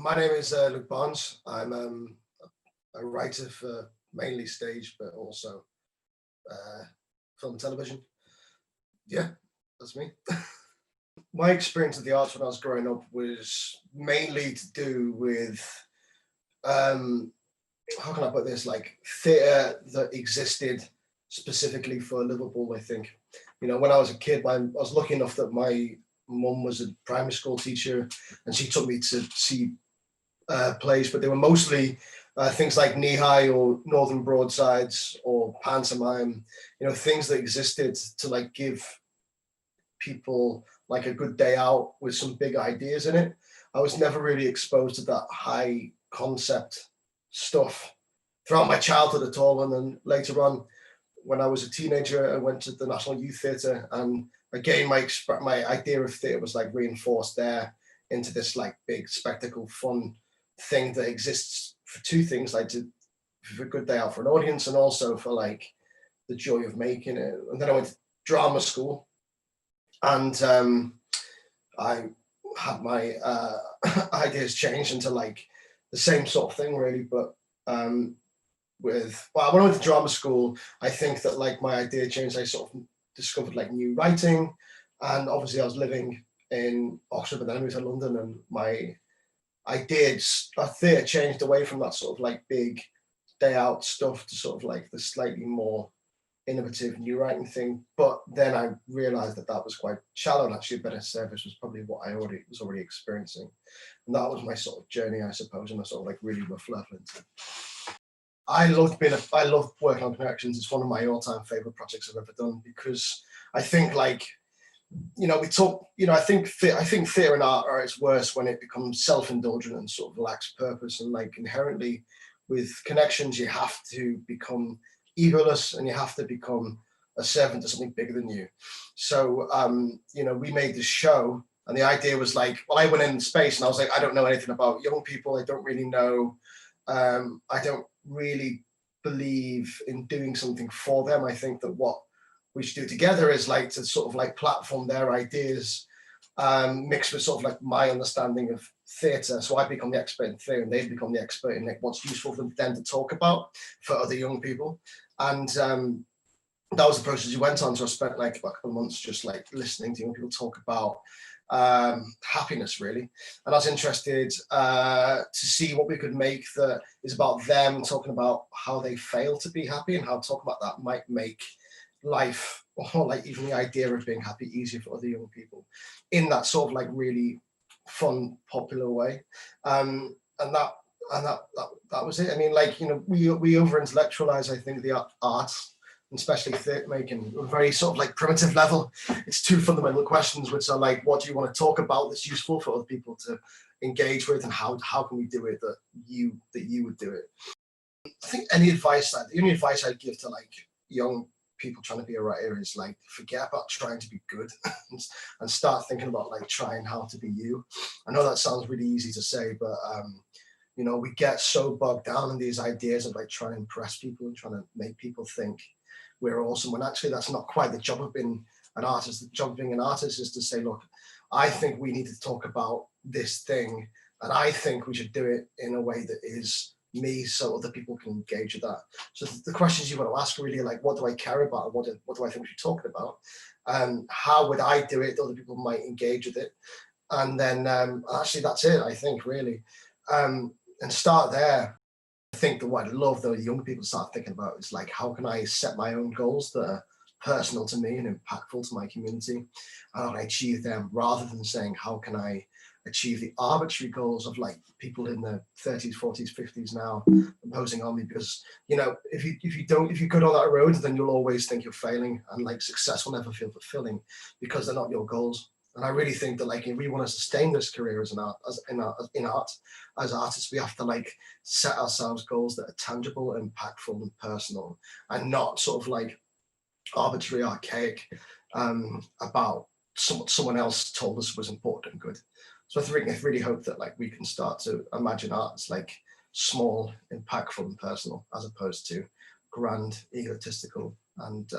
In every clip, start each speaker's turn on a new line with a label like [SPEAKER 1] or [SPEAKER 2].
[SPEAKER 1] My name is Luke Barnes. I'm a writer for mainly stage, but also film and television. Yeah, that's me. My experience of the arts when I was growing up was mainly to do with, how can I put this, like theatre that existed specifically for Liverpool, I think. You know, when I was a kid, I was lucky enough that my mum was a primary school teacher and she took me to see plays, but they were mostly things like Knee High or Northern Broadsides or pantomime, you know, things that existed to like give people like a good day out with some big ideas in it. I was never really exposed to that high concept stuff throughout my childhood at all. And then later on, when I was a teenager, I went to the National Youth Theatre, and again, my idea of theatre was like reinforced there into this like big spectacle, fun thing that exists for two things, like for a good day out for an audience and also for like the joy of making it. And then I went to drama school, and I had my ideas changed into like the same sort of thing really, but when I went to drama school, I think that like my idea changed. I sort of discovered like new writing, and obviously I was living in Oxford, but then I moved to London, and my ideas, theatre changed away from that sort of like big day out stuff to sort of like the slightly more innovative new writing thing. But then I realized that that was quite shallow, and actually a better service was probably what I was already experiencing. And that was my sort of journey, I suppose, and I sort of like really rough level into. I love working on connections. It's one of my all-time favorite projects I've ever done, because I think like, you know, we talk, you know, I think theatre and art are at its worst when it becomes self-indulgent and sort of lacks purpose. And like inherently with connections, you have to become egoless and you have to become a servant to something bigger than you. So, you know, we made this show, and the idea was like, well, I went in space and I was like, I don't know anything about young people. I don't really know. I don't really believe in doing something for them. I think that what we should do together is like to sort of like platform their ideas, mixed with sort of like my understanding of theatre. So I become the expert in theatre and they become the expert in like what's useful for them to talk about for other young people. And that was the process we went on. So I spent like a couple of months just like listening to young people talk about happiness really. And I was interested to see what we could make that is about them talking about how they fail to be happy, and how talking about that might make life, or like even the idea of being happy, easier for other young people in that sort of like really fun, popular way. And that was it. I mean, like, you know, we over intellectualize, I think, the arts, and especially theatre making, a very sort of like primitive level. It's two fundamental questions, which are like, what do you want to talk about that's useful for other people to engage with, and how can we do it that you would do it. I think the only advice I'd give to like young people trying to be a writer is like, forget about trying to be good and start thinking about like trying how to be you. I know that sounds really easy to say, but you know, we get so bogged down in these ideas of like trying to impress people and trying to make people think we're awesome, when actually that's not quite the job of being an artist. The job of being an artist is to say, look, I think we need to talk about this thing, and I think we should do it in a way that is me, so other people can engage with that. So the questions you want to ask are really like, what do I care about? What do I think we should be talking about? How would I do it? Other people might engage with it. And then actually that's it, I think, really. And start there. I think that what I love though, the young people start thinking about is like, how can I set my own goals that are personal to me and impactful to my community, and how can I achieve them, rather than saying, how can I achieve the arbitrary goals of like people in their 30s, 40s, 50s now imposing on me. Because, you know, if you go down that road, then you'll always think you're failing, and like success will never feel fulfilling because they're not your goals. And I really think that like, if we want to sustain this career in art as artists, we have to like set ourselves goals that are tangible, impactful and personal, and not sort of like arbitrary, archaic about someone else told us was important and good. So I really hope that like we can start to imagine art as like small, impactful and personal, as opposed to grand, egotistical and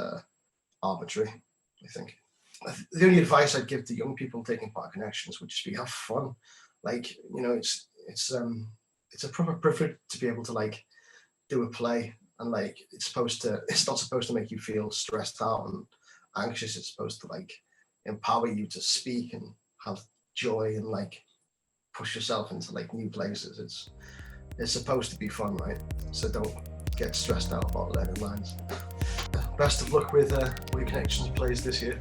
[SPEAKER 1] arbitrary, I think. The only advice I'd give to young people taking part in connections would just be have fun. Like, you know, it's a proper privilege to be able to like do a play, and like it's not supposed to make you feel stressed out and anxious. It's supposed to like empower you to speak and have joy and like push yourself into like new places. It's supposed to be fun, right? So don't get stressed out about learning lines. Best of luck with All Your Connections plays this year.